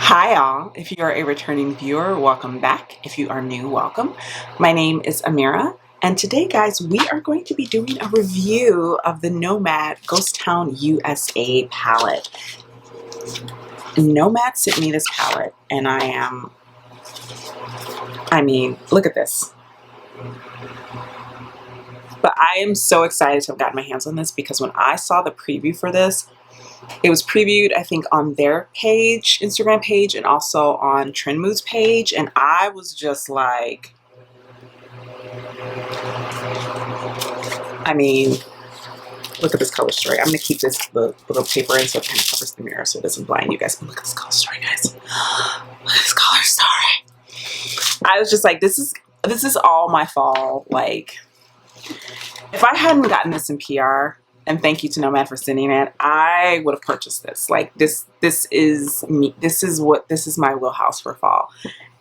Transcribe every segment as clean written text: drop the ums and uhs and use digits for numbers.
Hi all, if you are a returning viewer, welcome back. If you are new, welcome. My name is Amira, and today guys, we are going to be doing a review of the Nomad Ghost Town USA palette. Nomad sent me this palette, and look at this. But I am so excited to have gotten my hands on this because when I saw the preview for this, it was previewed, I think, on their page, Instagram page, and also on Trend Mood's page. And I was just like, look at this color story. I'm going to keep this little paper in so it kind of covers the mirror so it doesn't blind you guys. But look at this color story, guys. Look at this color story. I was just like, this is all my fall. Like, if I hadn't gotten this in PR, and thank you to Nomad for sending it, I would have purchased this. Like this is me. This is my wheelhouse for fall.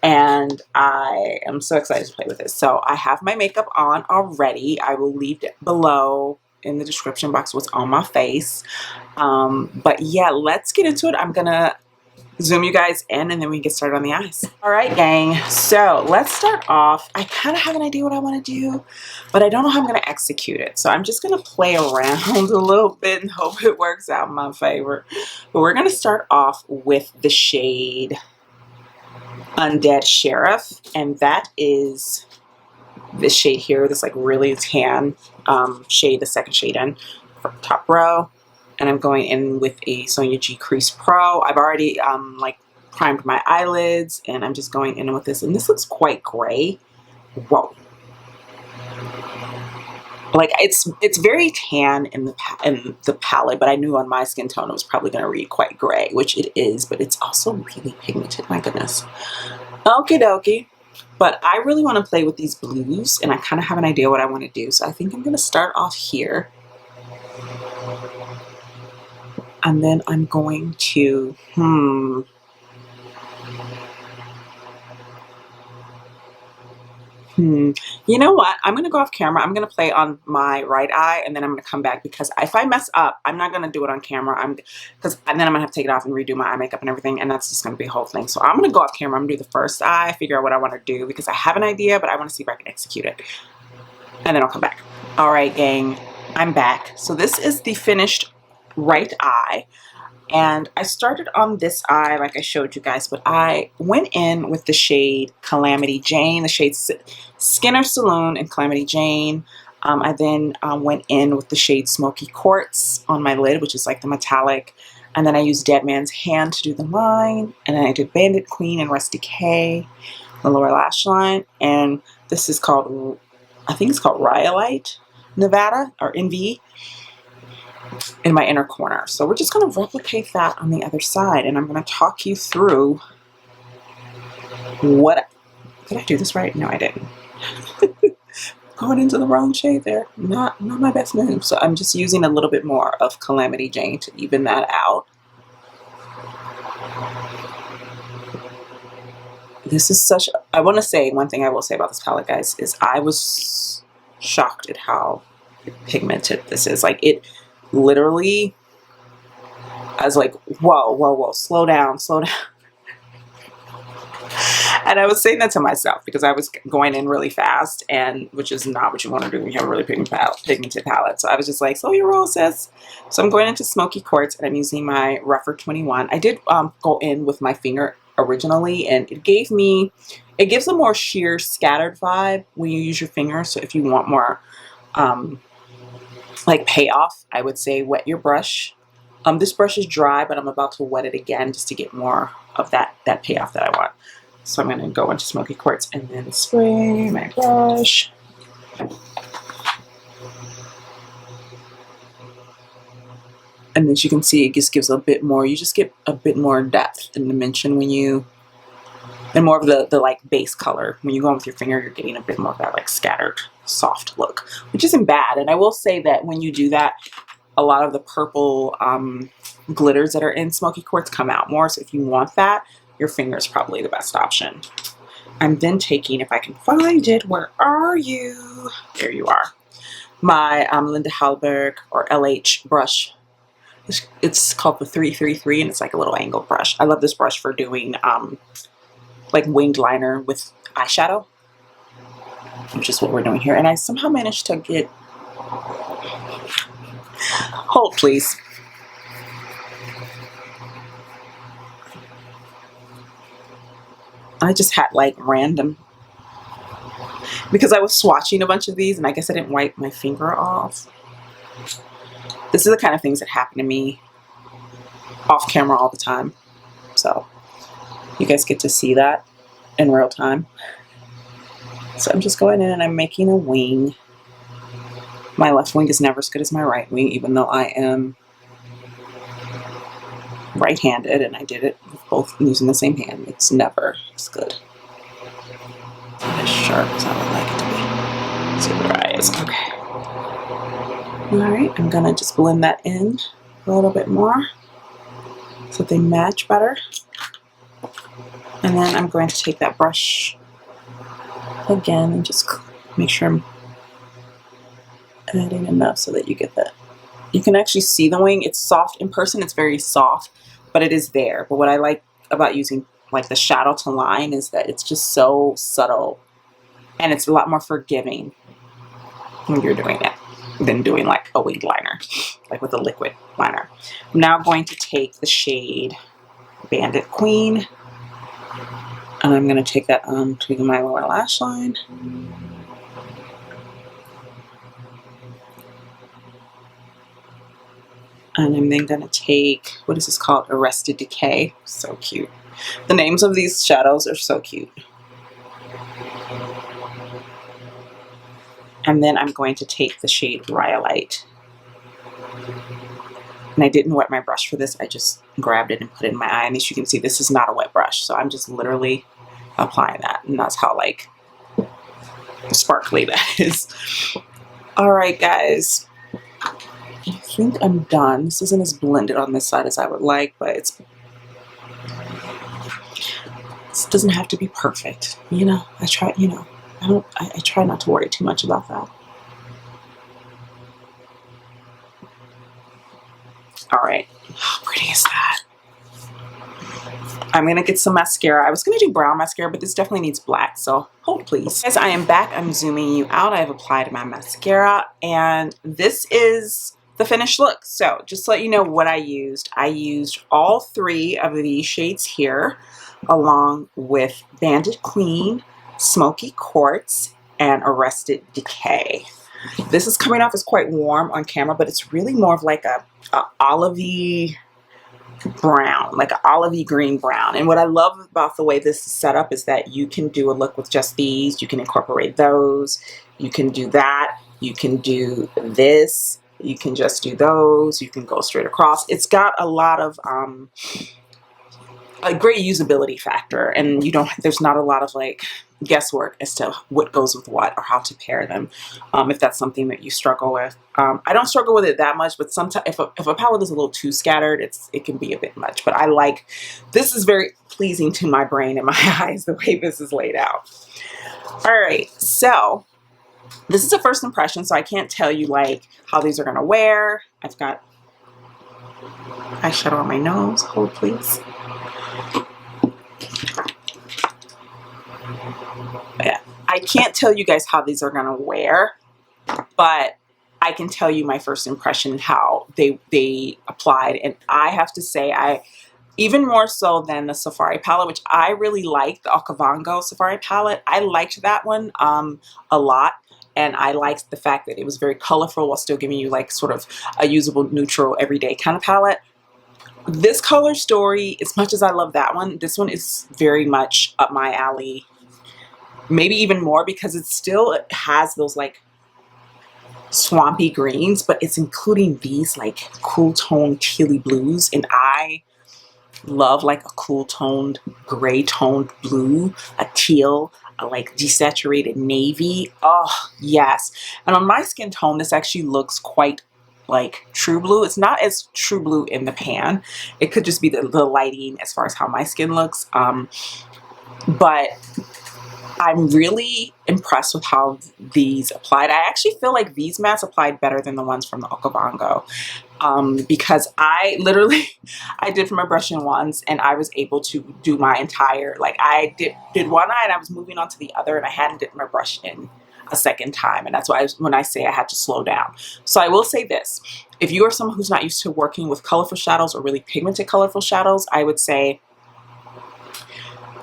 And I am so excited to play with this. So I have my makeup on already. I will leave it below in the description box what's on my face. But yeah, let's get into it. I'm gonna zoom you guys in and then we can get started on the eyes. All right, gang. So let's start off. I kind of have an idea what I want to do, but I don't know how I'm going to execute it. So I'm just going to play around a little bit and hope it works out in my favor. But we're going to start off with the shade Undead Sheriff. And that is this shade here, this like really tan shade, the second shade in for top row. And I'm going in with a Sonia G Crease Pro. I've already like primed my eyelids, and I'm just going in with this. And this looks quite gray. Whoa! Like it's very tan in the palette, but I knew on my skin tone it was probably going to read quite gray, which it is. But it's also really pigmented. My goodness. Okie dokie. But I really want to play with these blues, and I kind of have an idea what I want to do. So I think I'm going to start off here. And then I'm going to, you know what? I'm going to go off camera. I'm going to play on my right eye, and then I'm going to come back because if I mess up, I'm not going to do it on camera. And then I'm going to have to take it off and redo my eye makeup and everything, and that's just going to be a whole thing. So I'm going to go off camera. I'm going to do the first eye, figure out what I want to do because I have an idea, but I want to see if I can execute it. And then I'll come back. All right, gang. I'm back. So this is the finished right eye. And I started on this eye like I showed you guys, but I went in with the shade Calamity Jane, the shade Skinner Saloon and Calamity Jane. I then went in with the shade Smoky Quartz on my lid, which is like the metallic. And then I used Dead Man's Hand to do the line. And then I did Bandit Queen and Rusty K, the lower lash line. And this is called, I think it's called Rhyolite, Nevada, or NV. In my inner corner. So we're just going to replicate that on the other side, and I'm going to talk you through what, did I do this right? No, I didn't. Going into the wrong shade there. Not my best move. So I'm just using a little bit more of Calamity Jane to even that out. This is such, I want to say, one thing I will say about this palette, guys, is I was shocked at how pigmented this is. Like, it literally, I was like, whoa, slow down. And I was saying that to myself because I was going in really fast, and which is not what you want to do when you have a really pigmented palette. So I was just like, slow your roll, sis. So I'm going into Smoky Quartz, and I'm using my Rougher 21. I did go in with my finger originally, and it gives a more sheer, scattered vibe when you use your finger. So if you want more like payoff, I would say wet your brush. This brush is dry, but I'm about to wet it again just to get more of that payoff that I want. So I'm going to go into Smoky Quartz and then spray my brush. And as you can see, it just gives a bit more, you just get a bit more depth and dimension when you, and more of the like base color. When you go in with your finger, you're getting a bit more of that like scattered soft look, which isn't bad. And I will say that when you do that, a lot of the purple glitters that are in Smoky Quartz come out more. So if you want that, your finger is probably the best option. I'm then taking, if I can find it, where are you? There you are. My Linda Hallberg or LH brush. It's called the 333, and it's like a little angle brush. I love this brush for doing like winged liner with eyeshadow, which is what we're doing here. And I somehow managed to get, hold please. I just had like random, because I was swatching a bunch of these and I guess I didn't wipe my finger off. This is the kind of things that happen to me off camera all the time. So you guys get to see that in real time. So I'm just going in and I'm making a wing. My left wing is never as good as my right wing, even though I am right-handed and I did it with both using the same hand. It's never as good. As sharp as I would like it to be. See where I is. Okay. Alright, I'm gonna just blend that in a little bit more so they match better. And then I'm going to take that brush again and just make sure I'm adding enough so that you get that. You can actually see the wing. It's soft in person, it's very soft, but it is there. But what I like about using like the shadow to line is that it's just so subtle and it's a lot more forgiving when you're doing it than doing like a winged liner, like with a liquid liner. I'm now going to take the shade Bandit Queen, and I'm going to take that to my lower lash line. And I'm then going to take, what is this called? Arrested Decay. So cute. The names of these shadows are so cute. And then I'm going to take the shade Rhyolite. And I didn't wet my brush for this. I just grabbed it and put it in my eye. And as you can see, this is not a wet brush. So I'm just literally applying that. And that's how like sparkly that is. All right, guys. I think I'm done. This isn't as blended on this side as I would like, but it doesn't have to be perfect. You know, I try, you know, I try not to worry too much about that. All right, how pretty is that? I'm gonna get some mascara. I was gonna do brown mascara, but this definitely needs black, so hold please. As I am back, I'm zooming you out. I have applied my mascara, and this is the finished look. So just to let you know what I used all three of these shades here, along with Bandit Queen, Smoky Quartz, and Arrested Decay. This is coming off as quite warm on camera, but it's really more of like a olivey brown, like an olivey green brown. And what I love about the way this is set up is that you can do a look with just these. You can incorporate those. You can do that. You can do this. You can just do those. You can go straight across. It's got a lot of a great usability factor, and there's not a lot of like guesswork as to what goes with what or how to pair them, if that's something that you struggle with. I don't struggle with it that much, but sometimes if a palette is a little too scattered, it can be a bit much. But I like, this is very pleasing to my brain and my eyes, the way this is laid out. All right, so this is a first impression, so I can't tell you like how these are gonna wear. I've got eyeshadow on my nose. Hold please. Yeah, I can't tell you guys how these are gonna wear, but I can tell you my first impression and how they applied. And I have to say, even more so than the Safari palette, which I really like, the Okavango Safari palette. I liked that one a lot. And I liked the fact that it was very colorful while still giving you like sort of a usable, neutral, everyday kind of palette. This Color Story, as much as I love that one, this one is very much up my alley. Maybe even more, because it still has those like swampy greens, but it's including these like cool toned tealy blues. And I love like a cool toned, gray toned blue, a teal, a like desaturated navy. Oh, yes. And on my skin tone, this actually looks quite like true blue. It's not as true blue in the pan. It could just be the lighting as far as how my skin looks. But I'm really impressed with how these applied. I actually feel like these mattes applied better than the ones from the Okavango. because I literally, I did for my brushing once and I was able to do my entire, like I did one eye and I was moving on to the other and I hadn't did my brush in a second time. And that's why when I say I had to slow down. So I will say this, if you are someone who's not used to working with colorful shadows or really pigmented colorful shadows, I would say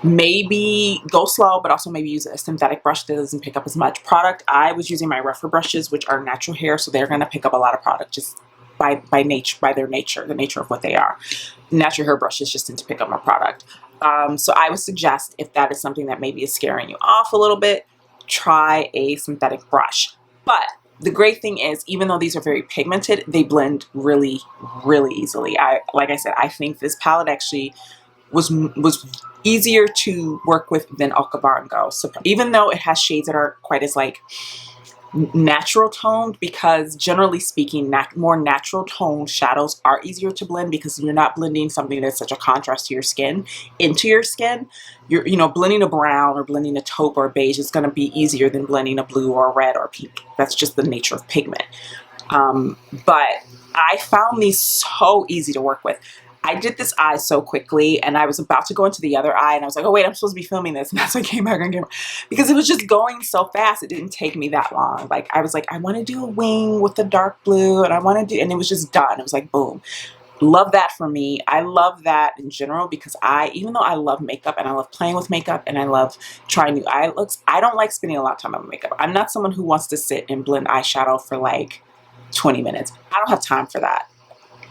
maybe go slow, but also maybe use a synthetic brush that doesn't pick up as much product. I was using my rougher brushes, which are natural hair, so they're going to pick up a lot of product just by nature, by their nature, the nature of what they are. Natural hair brushes just tend to pick up more product. So I would suggest, if that is something that maybe is scaring you off a little bit, try a synthetic brush. But the great thing is, even though these are very pigmented, they blend really, really easily. Like I said, I think this palette actually was easier to work with than Okavango. So even though it has shades that are quite as like natural toned, because generally speaking, more natural toned shadows are easier to blend because you're not blending something that's such a contrast to your skin into your skin. You're, you know, blending a brown or blending a taupe or a beige is going to be easier than blending a blue or a red or pink. That's just the nature of pigment. But I found these so easy to work with. I did this eye so quickly and I was about to go into the other eye and I was like, oh wait, I'm supposed to be filming this. And that's why I came back on camera because it was just going so fast. It didn't take me that long. Like I was like, I want to do a wing with the dark blue and I want to do, and it was just done. It was like, boom. Love that for me. I love that in general because even though I love makeup and I love playing with makeup and I love trying new eye looks, I don't like spending a lot of time on makeup. I'm not someone who wants to sit and blend eyeshadow for like 20 minutes. I don't have time for that.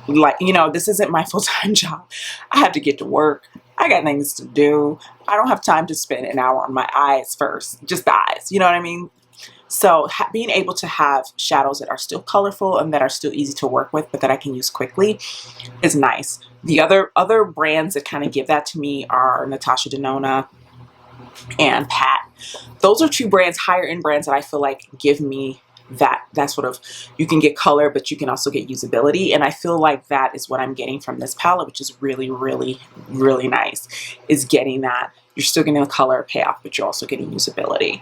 Like, you know, this isn't my full-time job. I have to get to work. I got things to do. I don't have time to spend an hour on my eyes first, just the eyes, you know what I mean? So being able to have shadows that are still colorful and that are still easy to work with, but that I can use quickly is nice. The other brands that kind of give that to me are Natasha Denona and Pat. Those are two brands, higher end brands, that I feel like give me that sort of, you can get color, but you can also get usability. And I feel like that is what I'm getting from this palette, which is really, really, really nice, is getting that. You're still getting the color payoff, but you're also getting usability.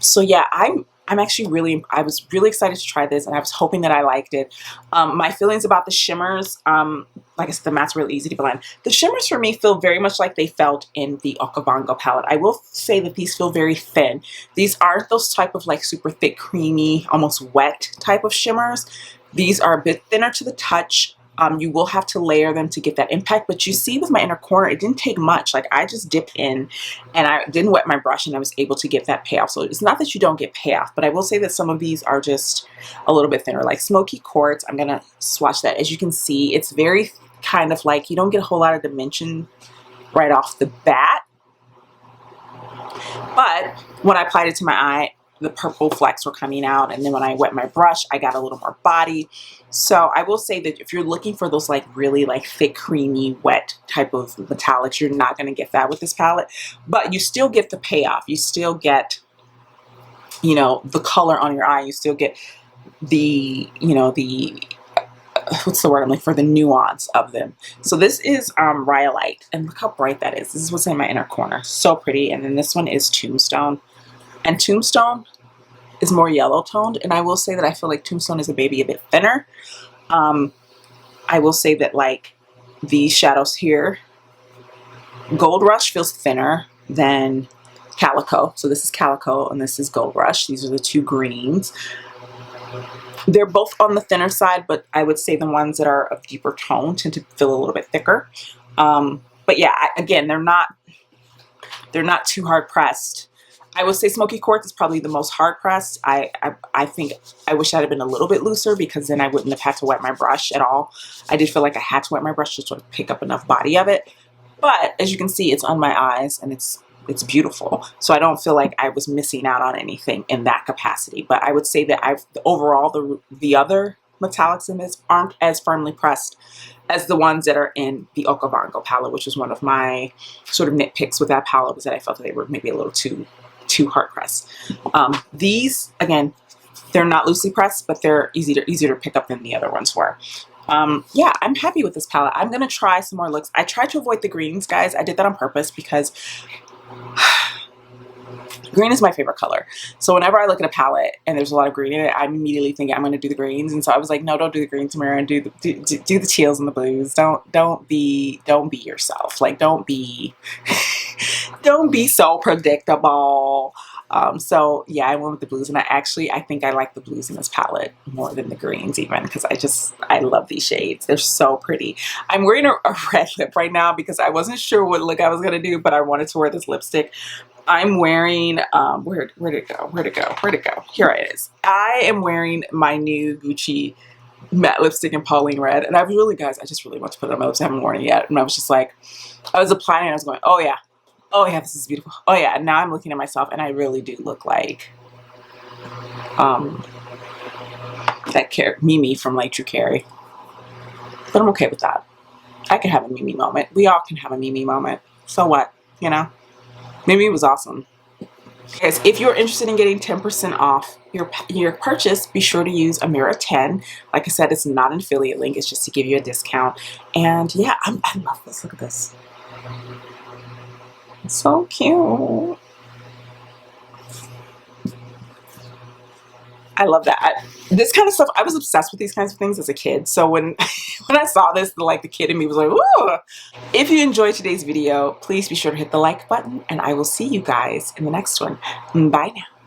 So yeah, I'm actually I was really excited to try this and I was hoping that I liked it. My feelings about the shimmers, like I said, the mattes really easy to blend. The shimmers for me feel very much like they felt in the Okavango palette. I will say that these feel very thin. These aren't those type of like super thick, creamy, almost wet type of shimmers. These are a bit thinner to the touch. You will have to layer them to get that impact, but you see with my inner corner, it didn't take much. Like I just dipped in and I didn't wet my brush and I was able to get that payoff. So it's not that you don't get payoff, but I will say that some of these are just a little bit thinner, like Smoky Quartz. I'm going to swatch that. As you can see, it's very kind of like, you don't get a whole lot of dimension right off the bat. But when I applied it to my eye, the purple flecks were coming out, and then when I wet my brush, I got a little more body. So I will say that if you're looking for those like really like thick, creamy, wet type of metallics, you're not going to get that with this palette, but you still get the payoff. You still get, you know, the color on your eye. You still get the, you know, the, what's the word I'm looking for, the nuance of them. So this is Rhyolite, and look how bright that is. This is what's in my inner corner. So pretty. And then this one is Tombstone. And Tombstone is more yellow toned, and I will say that I feel like Tombstone is a bit thinner. I will say that like these shadows here, Gold Rush feels thinner than Calico. So this is Calico and this is Gold Rush. These are the two greens. They're both on the thinner side, but I would say the ones that are of deeper tone tend to feel a little bit thicker. But yeah, again, they're not too hard pressed. I would say Smoky Quartz is probably the most hard pressed. I think I wish I'd have been a little bit looser because then I wouldn't have had to wet my brush at all. I did feel like I had to wet my brush to sort of pick up enough body of it. But as you can see, it's on my eyes and it's beautiful. So I don't feel like I was missing out on anything in that capacity. But I would say that overall the other metallics in this aren't as firmly pressed as the ones that are in the Okavango palette, which was one of my sort of nitpicks with that palette, was that I felt that they were maybe a little too hard pressed. These, again, they're not loosely pressed, but they're easier to pick up than the other ones were. Yeah, I'm happy with this palette. I'm going to try some more looks. I tried to avoid the greens, guys. I did that on purpose because Green is my favorite color. So whenever I look at a palette and there's a lot of green in it, I'm immediately thinking I'm going to do the greens. And so I was like, no, don't do the greens, Tamara, and do the teals and the blues. Don't be yourself. Like, don't be so predictable. So yeah, I went with the blues, and I think I like the blues in this palette more than the greens even, because I love these shades. They're so pretty. I'm wearing a red lip right now because I wasn't sure what look I was gonna do, but I wanted to wear this lipstick. I'm wearing, where'd it go? Here it is. I am wearing my new Gucci matte lipstick in Pauline Red. And guys, I just really want to put it on my lips. I haven't worn it yet. And I was just like, I was applying it and I was going, oh yeah, this is beautiful. Oh yeah, and now I'm looking at myself and I really do look like that Mimi from Like True Carrie. But I'm okay with that. I can have a Mimi moment. We all can have a Mimi moment. So what, you know? Mimi was awesome. Guys, if you're interested in getting 10% off your purchase, be sure to use Amira10. Like I said, it's not an affiliate link. It's just to give you a discount. And yeah, I love this. Look at this. It's so cute. I love that. This kind of stuff, I was obsessed with these kinds of things as a kid. So when I saw this, the kid in me was like, ooh. If you enjoyed today's video, please be sure to hit the like button, and I will see you guys in the next one. Bye now.